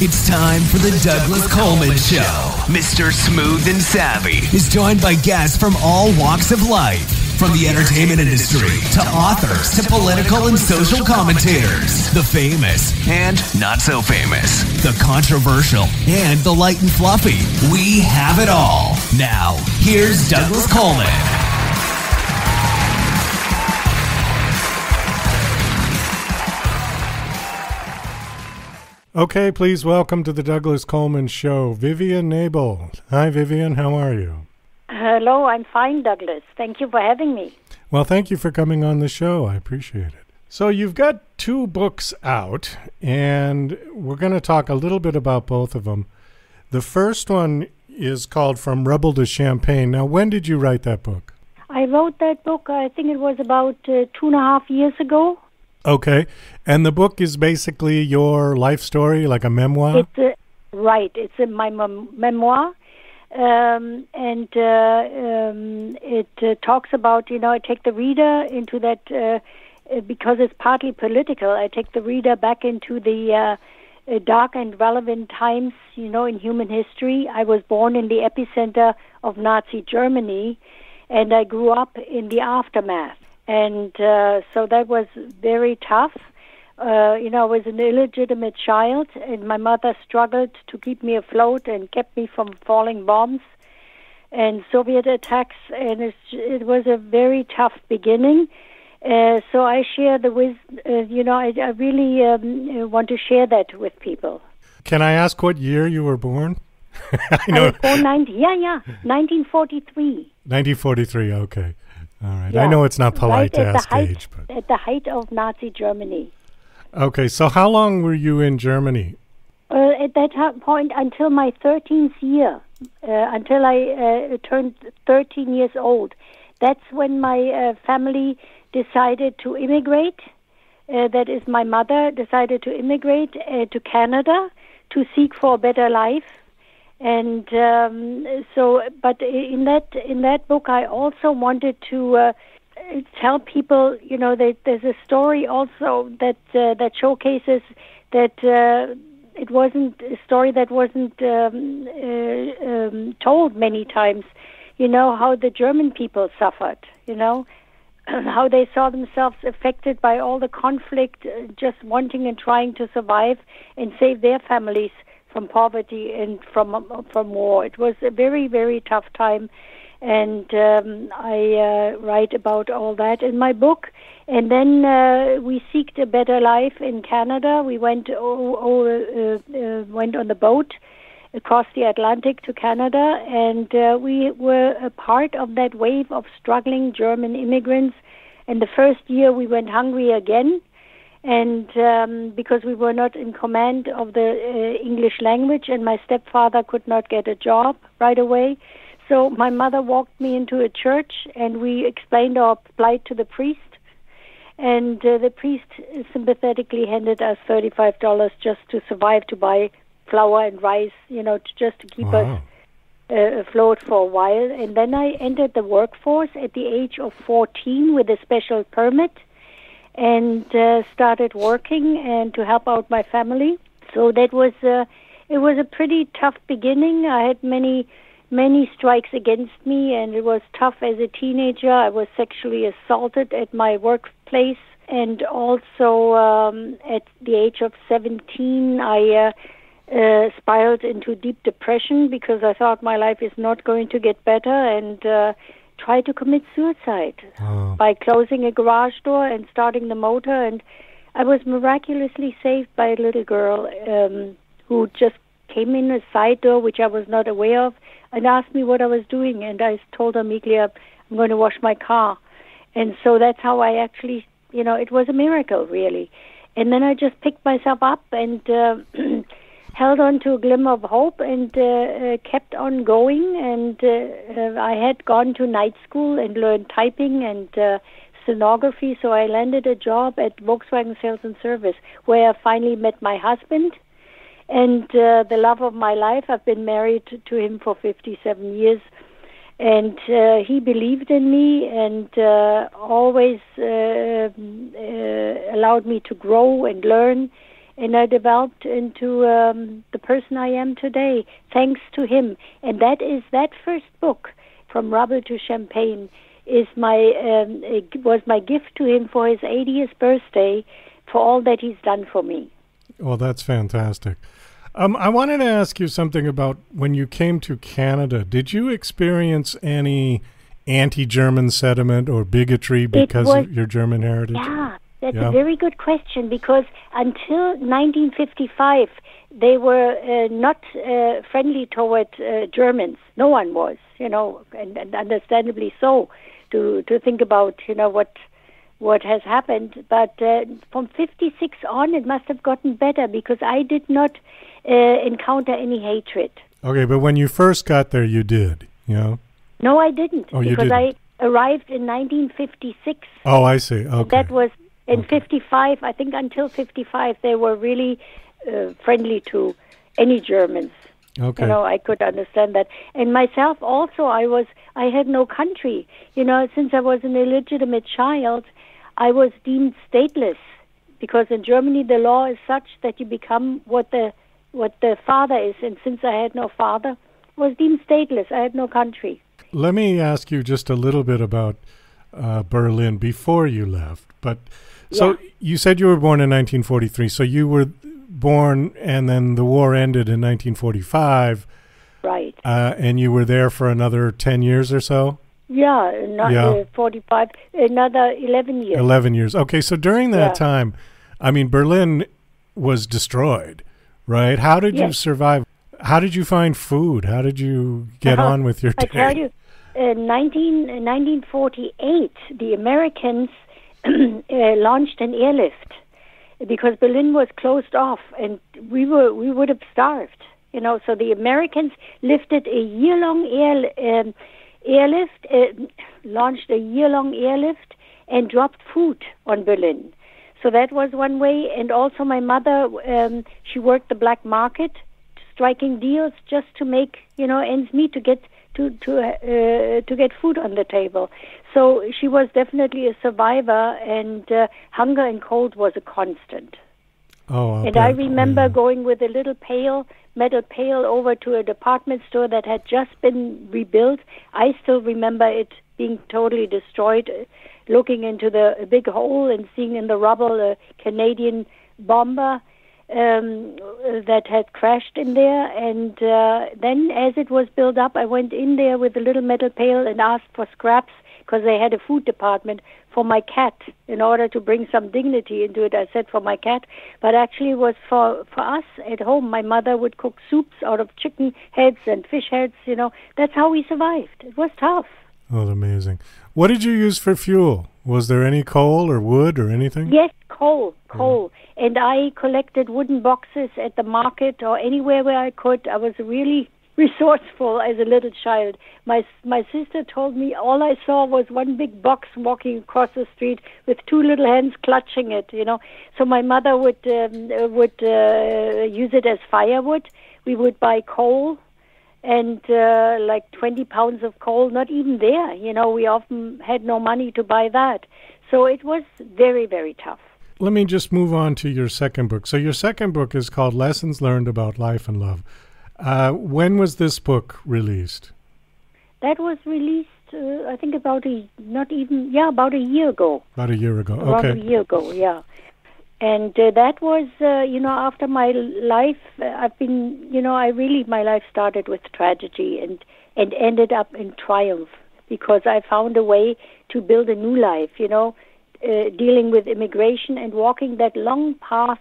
It's time for the Douglas Coleman Show. Mr. Smooth and Savvy is joined by guests from all walks of life. From the entertainment industry to authors to political and social commentators. The famous and not so famous. The controversial and the light and fluffy. We have it all. Now, here's Douglas Coleman. Okay, please welcome to the Douglas Coleman Show, Vivianne Knebel. Hi, Vivianne. How are you? Hello, I'm fine, Douglas. Thank you for having me. Well, thank you for coming on the show. I appreciate it. So you've got 2 books out, and we're going to talk a little bit about both of them. The first one is called From Rebel to Champaign. Now, when did you write that book? I wrote that book, I think it was about 2.5 years ago. Okay. And the book is basically your life story, like a memoir? Right. It's my memoir. It talks about, I take the reader into that, because it's partly political, I take the reader back into the dark and relevant times, in human history. I was born in the epicenter of Nazi Germany, and I grew up in the aftermath. And so that was very tough. I was an illegitimate child, and my mother struggled to keep me afloat and kept me from falling bombs and Soviet attacks, and it was a very tough beginning. So I share I really want to share that with people. Can I ask what year you were born? I was born 1943. 1943, okay. All right. Yeah. I know it's not polite to ask age, but at the height of Nazi Germany. Okay, so how long were you in Germany? At that point, until my 13th year, until I turned 13 years old. That's when my family decided to immigrate. That is, my mother decided to immigrate to Canada to seek for a better life. And but in that book, I also wanted to tell people, that there's a story also that showcases that it wasn't a story that wasn't told many times. How the German people suffered. How they saw themselves affected by all the conflict, just wanting and trying to survive and save their families from poverty and from war. It was a very, very tough time, and I write about all that in my book. And then we seeked a better life in Canada. We went on the boat across the Atlantic to Canada, and we were a part of that wave of struggling German immigrants. And the first year we went hungry again, and because we were not in command of the English language, and my stepfather could not get a job right away. So my mother walked me into a church, and we explained our plight to the priest. And the priest sympathetically handed us $35 just to survive, to buy flour and rice, just to keep us afloat for a while. And then I entered the workforce at the age of 14 with a special permit, and started working and to help out my family. So that was it was a pretty tough beginning. I had many strikes against me, and it was tough as a teenager. I was sexually assaulted at my workplace, and also at the age of 17, I spiraled into deep depression because I thought my life is not going to get better, and tried to commit suicide by closing a garage door and starting the motor. And I was miraculously saved by a little girl who just came in a side door, which I was not aware of, and asked me what I was doing. And I told her meekly, I'm going to wash my car. And so that's how I actually, it was a miracle, really. And then I just picked myself up and held on to a glimmer of hope and kept on going. And I had gone to night school and learned typing and stenography, so I landed a job at Volkswagen Sales and Service, where I finally met my husband and the love of my life. I've been married to him for 57 years. And he believed in me and always allowed me to grow and learn and I developed into the person I am today, thanks to him. And that first book, From Rubble to Champaign, was my gift to him for his 80th birthday, for all that he's done for me. Well, that's fantastic. I wanted to ask you something about when you came to Canada. Did you experience any anti-German sentiment or bigotry because of your German heritage? Yeah, that's a very good question, because until 1955, they were not friendly toward Germans. No one was, and understandably so, to think about, what has happened. But from 56 on, it must have gotten better, because I did not encounter any hatred. Okay, but when you first got there, you did, No, I didn't, because you didn't. I arrived in 1956. Oh, I see. Okay. That was in 55. I think until 55, they were really friendly to any Germans. Okay. I could understand that. And myself also, I had no country. Since I was an illegitimate child, I was deemed stateless, because in Germany the law is such that you become what the father is. And since I had no father, I was deemed stateless. I had no country. Let me ask you just a little bit about Berlin before you left. But so you said you were born in 1943. So you were born, and then the war ended in 1945. Right. And you were there for another 10 years or so? Yeah, 45, another 11 years. 11 years. Okay, so during that time, Berlin was destroyed, right? How did you survive? How did you find food? How did you get on with your day? I tell you, in 1948, the Americans launched an airlift, because Berlin was closed off, and we would have starved. So the Americans lifted a year-long launched a year-long airlift and dropped food on Berlin. So that was one way. And also my mother, she worked the black market, striking deals just to make ends meet, to get to get food on the table. So she was definitely a survivor, and hunger and cold was a constant. Oh, and I remember going with a little metal pail over to a department store that had just been rebuilt. I still remember it being totally destroyed, looking into a big hole and seeing in the rubble a Canadian bomber that had crashed in there. And then as it was built up, I went in there with a little metal pail and asked for scraps, because they had a food department, for my cat, in order to bring some dignity into it. I said for my cat, but actually it was for us at home. My mother would cook soups out of chicken heads and fish heads. That's how we survived. It was tough. Oh, amazing. What did you use for fuel? Was there any coal or wood or anything? Yes, coal. And I collected wooden boxes at the market or anywhere where I could. I was really resourceful as a little child. My sister told me all I saw was one big box walking across the street with two little hands clutching it. So my mother would use it as firewood. We would buy coal, and like 20 pounds of coal. Not even there. We often had no money to buy that. So it was very, very tough. Let me just move on to your second book. So your second book is called Lessons Learned About Life and Love. When was this book released? That was released, I think, about a year ago. About a year ago, okay. About a year ago, yeah. And that was, after my life, my life started with tragedy and ended up in triumph, because I found a way to build a new life, dealing with immigration and walking that long path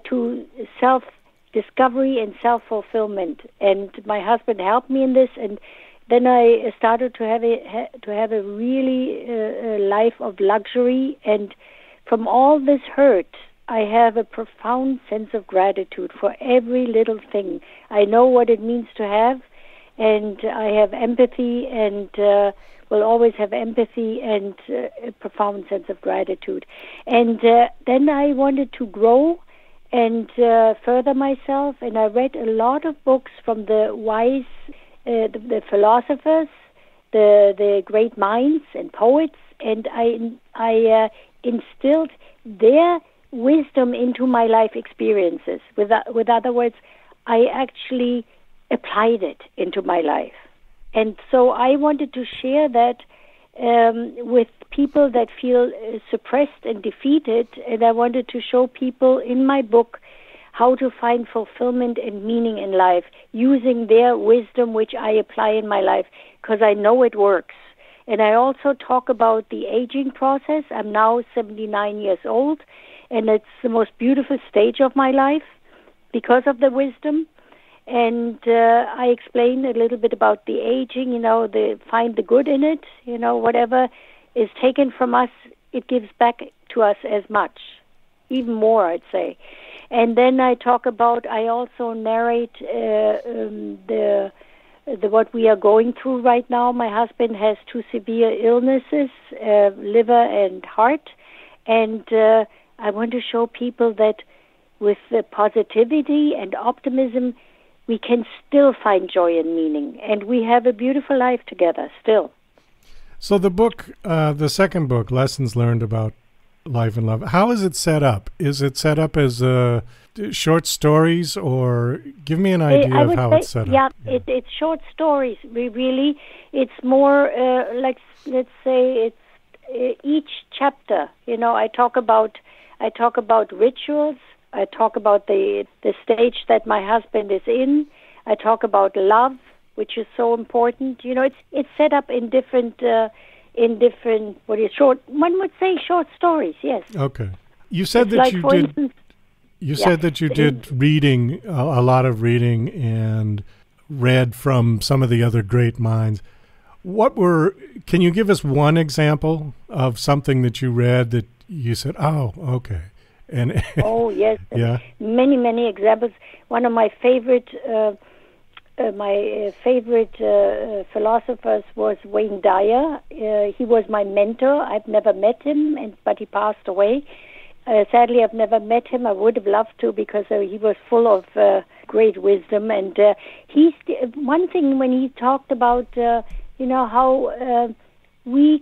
to self-discovery and self-fulfillment. And my husband helped me in this, and then I started to have a really life of luxury. And from all this hurt, I have a profound sense of gratitude for every little thing. I know what it means to have, and I have empathy, and will always have empathy and a profound sense of gratitude. And then I wanted to grow and further myself, and I read a lot of books from the wise, the philosophers, the great minds and poets, and I instilled their wisdom into my life experiences. With other words, I actually applied it into my life. And so I wanted to share that with people that feel suppressed and defeated, and I wanted to show people in my book how to find fulfillment and meaning in life using their wisdom, which I apply in my life, because I know it works. And I also talk about the aging process. I'm now 79 years old, and it's the most beautiful stage of my life because of the wisdom. And I explain a little bit about the aging, find the good in it. Whatever is taken from us, it gives back to us as much, even more, I'd say. And then I also narrate the what we are going through right now. My husband has 2 severe illnesses, liver and heart. And I want to show people that with the positivity and optimism, we can still find joy and meaning, and we have a beautiful life together still. So the book, the second book, Lessons Learned About Life and Love, how is it set up? Is it set up as short stories, or give me an idea of how it's set up? Yeah, it's short stories. It's more like, let's say, it's each chapter. I talk about rituals. I talk about the stage that my husband is in. I talk about love, which is so important. It's set up in different one would say short stories. Yes. Okay. You said that you did. Instance, you said that you did reading, a lot of reading, and read from some of the other great minds. Can you give us one example of something that you read that you said, "Oh, okay"? Oh yes, yeah. Many examples. One of my favorite philosophers was Dyer. He was my mentor. I've never met him, but he passed away. Sadly, I've never met him. I would have loved to, because he was full of great wisdom. And one thing when he talked about how we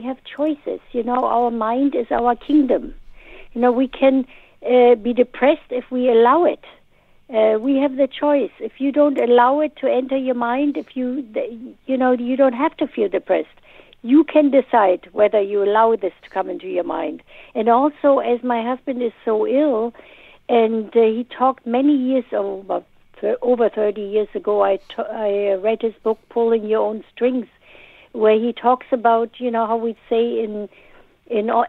have choices. Our mind is our kingdom. We can be depressed if we allow it. We have the choice. If you don't allow it to enter your mind, you don't have to feel depressed. You can decide whether you allow this to come into your mind. And also, as my husband is so ill, and he talked many years over 30 years ago, I read his book, Pulling Your Own Strings, where he talks about, how we'd say in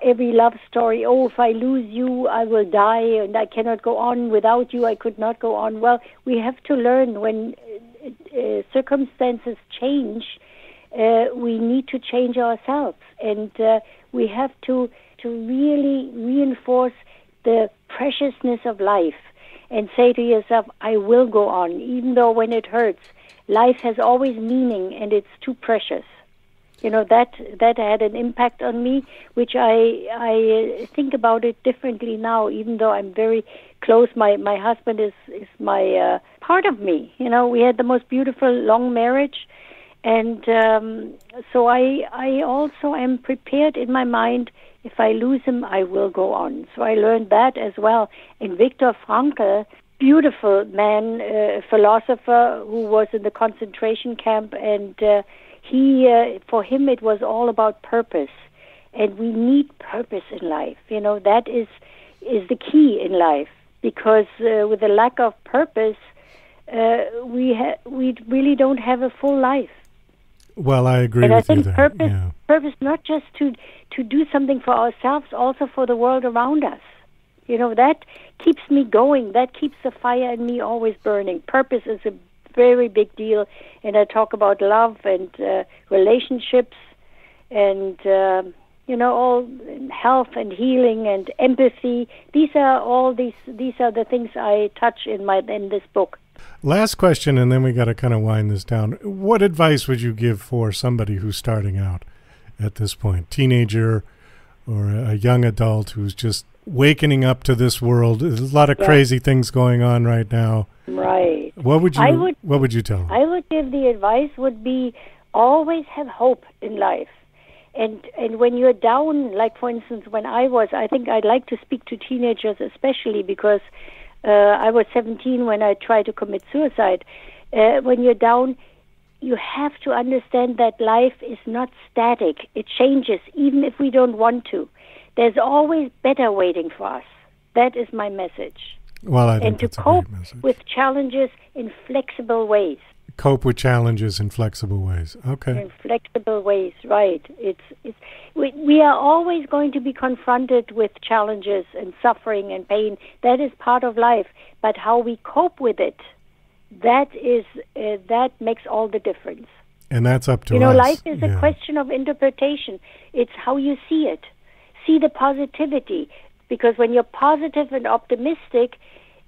every love story, oh, if I lose you, I will die, and I cannot go on. Without you, I could not go on. Well, we have to learn when circumstances change, we need to change ourselves. And we have to really reinforce the preciousness of life and say to yourself, I will go on, even though when it hurts. Life has always meaning, and it's too precious. That had an impact on me, which I think about it differently now, even though I'm very close. My husband is my part of me. We had the most beautiful long marriage, and so I also am prepared in my mind. If I lose him, I will go on. So I learned that as well. And Viktor Frankl, beautiful man, philosopher who was in the concentration camp, and for him it was all about purpose, and we need purpose in life. That is the key in life, because with a lack of purpose, we really don't have a full life. Well, I agree with you there. Purpose, purpose not just to do something for ourselves, also for the world around us. That keeps me going. That keeps the fire in me always burning. Purpose is a very big deal, and I talk about love and relationships and all health and healing and empathy. These are the things I touch in this book. Last question, and then we got to kind of wind this down. What advice would you give for somebody who's starting out at this point, teenager or a young adult who's just wakening up to this world? There's a lot of crazy things going on right now. Right. What would you tell them? I would give the advice would be always have hope in life. And when you're down, like for instance, I think I'd like to speak to teenagers especially because I was 17 when I tried to commit suicide. When you're down, you have to understand that life is not static. It changes, even if we don't want to. There's always better waiting for us. That is my message. Well, I think and to that's a cope great message. with challenges in flexible ways. Cope with challenges in flexible ways. Okay. In flexible ways, right. We are always going to be confronted with challenges and suffering and pain. That is part of life. But how we cope with it, that makes all the difference. And that's up to us. Life is a question of interpretation. It's how you see it. See the positivity. Because when you're positive and optimistic,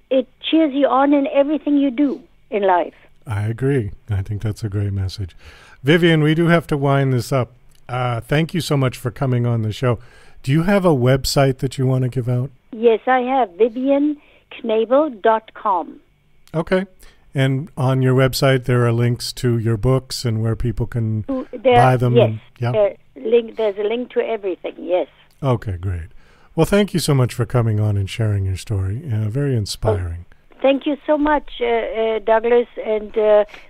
it cheers you on in everything you do in life. I agree. I think that's a great message. Vivianne, we do have to wind this up. Thank you so much for coming on the show. Do you have a website that you want to give out? Yes, I have. VivianneKnebel.com. Okay. And on your website, there are links to your books and where people can buy them? Yes. Yeah. There's a link to everything, yes. Okay, great. Well, thank you so much for coming on and sharing your story. Very inspiring. Thank you so much, Douglas, and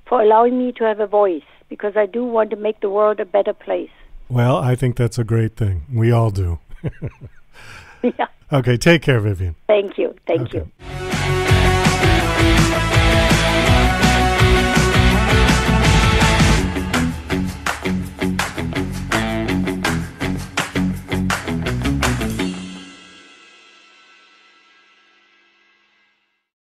for allowing me to have a voice, because I do want to make the world a better place. Well, I think that's a great thing. We all do. Yeah. Okay, take care, Vivianne. Thank you. Thank you.